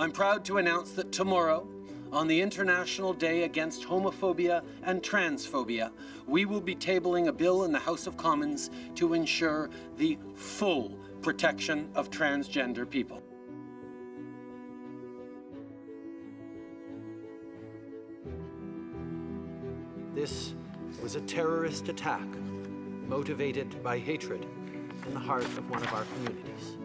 I'm proud to announce that tomorrow, on the International Day Against Homophobia and Transphobia, we will be tabling a bill in the House of Commons to ensure the full protection of transgender people. This was a terrorist attack motivated by hatred in the heart of one of our communities.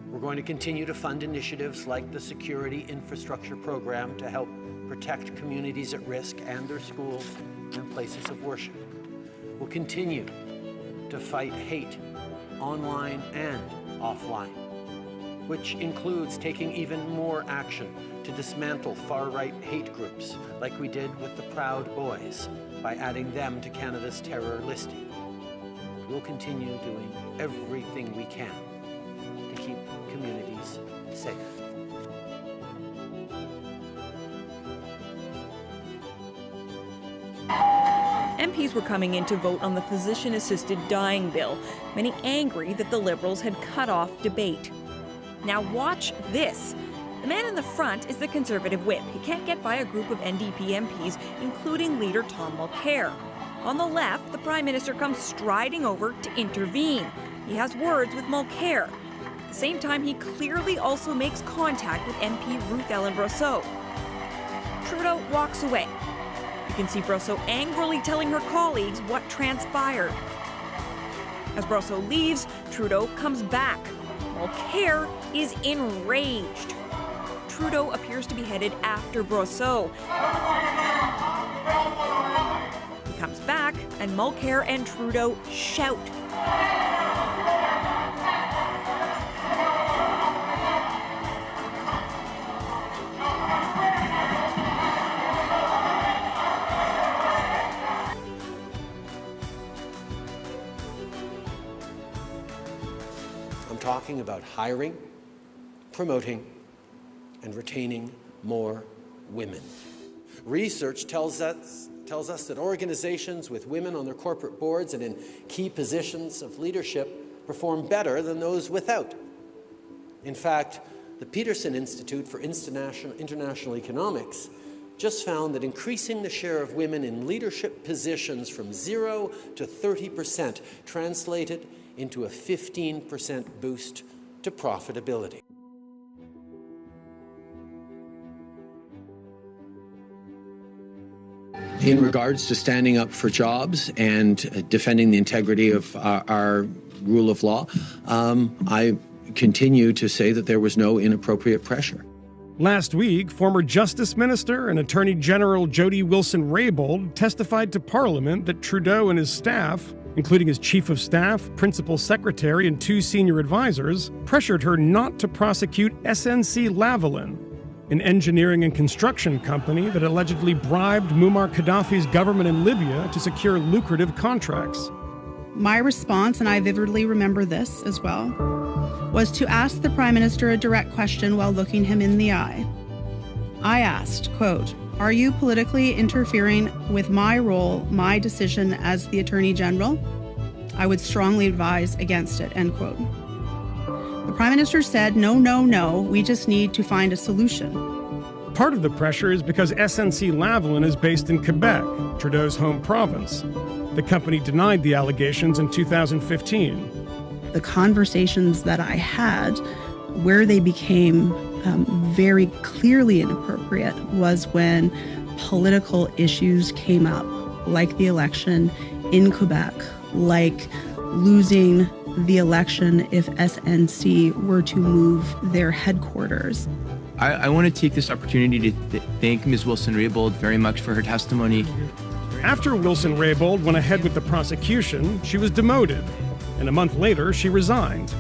We're going to continue to fund initiatives like the Security Infrastructure Program to help protect communities at risk and their schools and places of worship. We'll continue to fight hate online and offline, which includes taking even more action to dismantle far-right hate groups like we did with the Proud Boys by adding them to Canada's terror listing. We'll continue doing everything we can to keep communities safe. MPs were coming in to vote on the physician-assisted dying bill, many angry that the Liberals had cut off debate. Now watch this. The man in the front is the Conservative whip. He can't get by a group of NDP MPs, including leader Tom Mulcair. On the left, the Prime Minister comes striding over to intervene. He has words with Mulcair. At the same time, he clearly also makes contact with MP Ruth Ellen Brosseau. Trudeau walks away. You can see Brosseau angrily telling her colleagues what transpired. As Brosseau leaves, Trudeau comes back. Mulcair is enraged. Trudeau appears to be headed after Brosseau. He comes back, and Mulcair and Trudeau shout. I'm talking about hiring, promoting, and retaining more women. Research tells us that organizations with women on their corporate boards and in key positions of leadership perform better than those without. In fact, the Peterson Institute for International Economics just found that increasing the share of women in leadership positions from 0 to 30% translated into a 15% boost to profitability. In regards to standing up for jobs and defending the integrity of our rule of law, I continue to say that there was no inappropriate pressure. Last week, former Justice Minister and Attorney General Jody Wilson-Raybould testified to Parliament that Trudeau and his staff, including his chief of staff, principal secretary, and 2 senior advisors, pressured her not to prosecute SNC-Lavalin, an engineering and construction company that allegedly bribed Muammar Gaddafi's government in Libya to secure lucrative contracts. My response, and I vividly remember this as well, was to ask the Prime Minister a direct question while looking him in the eye. I asked, quote, "Are you politically interfering with my role, my decision as the Attorney General? I would strongly advise against it," end quote. The Prime Minister said, no, we just need to find a solution. Part of the pressure is because SNC-Lavalin is based in Quebec, Trudeau's home province. The company denied the allegations in 2015. The conversations that I had, where they became very clearly inappropriate, was when political issues came up, like the election in Quebec, like losing the election if SNC were to move their headquarters. I want to take this opportunity to thank Ms. Wilson-Raybould very much for her testimony. After Wilson-Raybould went ahead with the prosecution, she was demoted, and a month later, she resigned.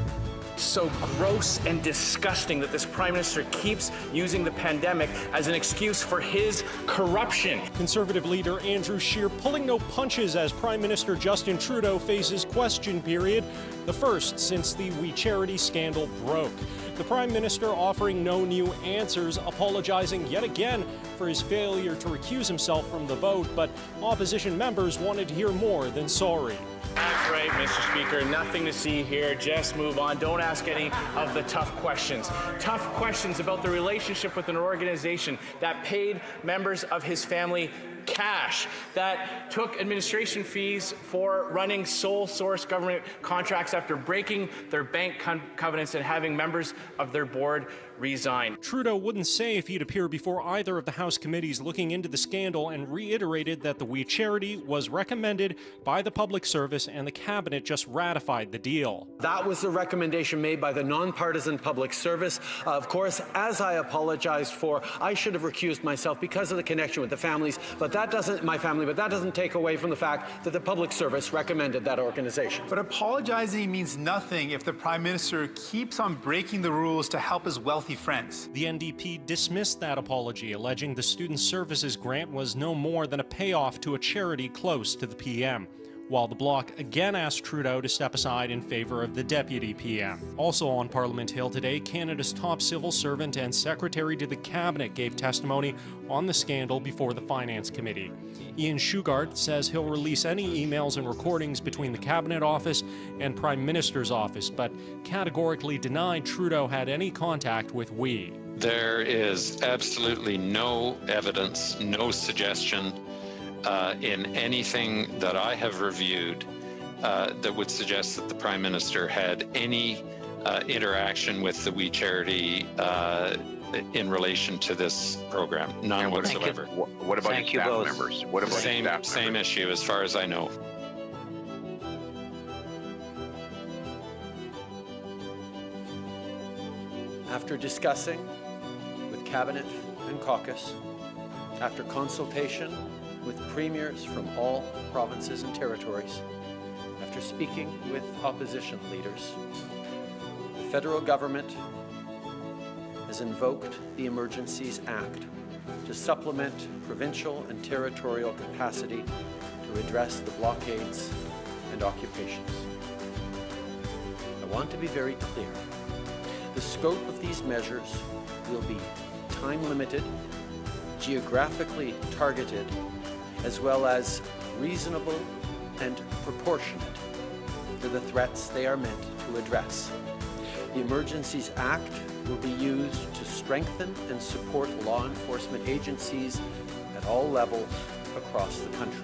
So gross and disgusting that this Prime Minister keeps using the pandemic as an excuse for his corruption. Conservative leader Andrew Scheer pulling no punches as Prime Minister Justin Trudeau faces question period, the first since the We Charity scandal broke. The Prime Minister offering no new answers, apologizing yet again for his failure to recuse himself from the vote, but opposition members wanted to hear more than sorry. That's right, Mr. Speaker. Nothing to see here. Just move on. Don't ask any of the tough questions. Tough questions about the relationship with an organization that paid members of his family cash, that took administration fees for running sole source government contracts after breaking their bank covenants and having members of their board resign. Trudeau wouldn't say if he'd appear before either of the House committees looking into the scandal and reiterated that the We Charity was recommended by the Public Service and the Cabinet just ratified the deal. That was the recommendation made by the nonpartisan Public Service. Of course, as I apologized for, I should have recused myself because of the connection with the families, but that doesn't take away from the fact that the Public Service recommended that organization. But apologizing means nothing if the Prime Minister keeps on breaking the rules to help his wealthy friends. The NDP dismissed that apology, alleging the Student Services grant was no more than a payoff to a charity close to the PM, while the Bloc again asked Trudeau to step aside in favor of the Deputy PM. Also on Parliament Hill today, Canada's top civil servant and Secretary to the Cabinet gave testimony on the scandal before the Finance Committee. Ian Shugart says he'll release any emails and recordings between the Cabinet Office and Prime Minister's office, but categorically denied Trudeau had any contact with We. There is absolutely no evidence, no suggestion in anything that I have reviewed that would suggest that the Prime Minister had any interaction with the We Charity in relation to this program. None whatsoever. What about his staff members? What about same issue as far as I know. After discussing with Cabinet and caucus, after consultation with premiers from all provinces and territories, after speaking with opposition leaders, the federal government has invoked the Emergencies Act to supplement provincial and territorial capacity to address the blockades and occupations. I want to be very clear. The scope of these measures will be time-limited, geographically targeted, as well as reasonable and proportionate to the threats they are meant to address. The Emergencies Act will be used to strengthen and support law enforcement agencies at all levels across the country.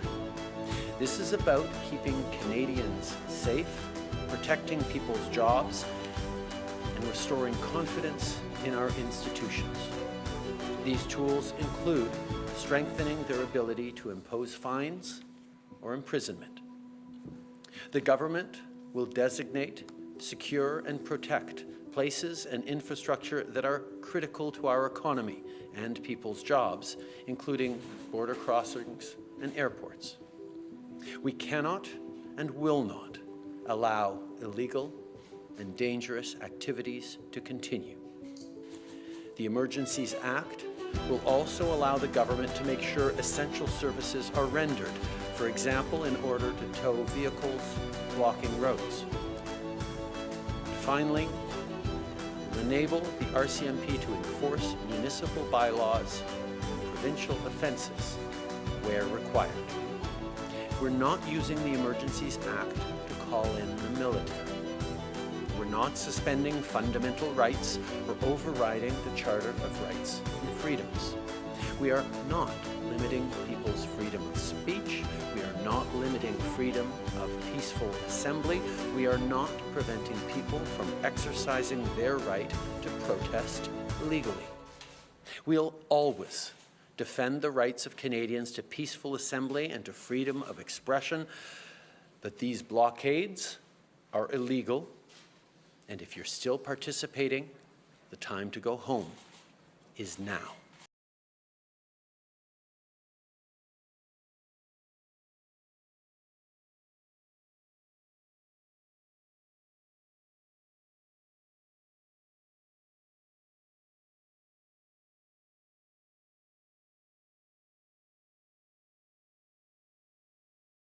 This is about keeping Canadians safe, protecting people's jobs, and restoring confidence in our institutions. These tools include strengthening their ability to impose fines or imprisonment. The government will designate, secure, and protect places and infrastructure that are critical to our economy and people's jobs, including border crossings and airports. We cannot and will not allow illegal and dangerous activities to continue. The Emergencies Act will also allow the government to make sure essential services are rendered, for example, in order to tow vehicles blocking roads. Finally, will enable the RCMP to enforce municipal bylaws and provincial offences where required. We're not using the Emergencies Act to call in the military. We're not suspending fundamental rights or overriding the Charter of Rights and Freedoms. We are not limiting people's freedom of speech. We are not limiting freedom of peaceful assembly. We are not preventing people from exercising their right to protest legally. We'll always defend the rights of Canadians to peaceful assembly and to freedom of expression, but these blockades are illegal. And if you're still participating, the time to go home is now.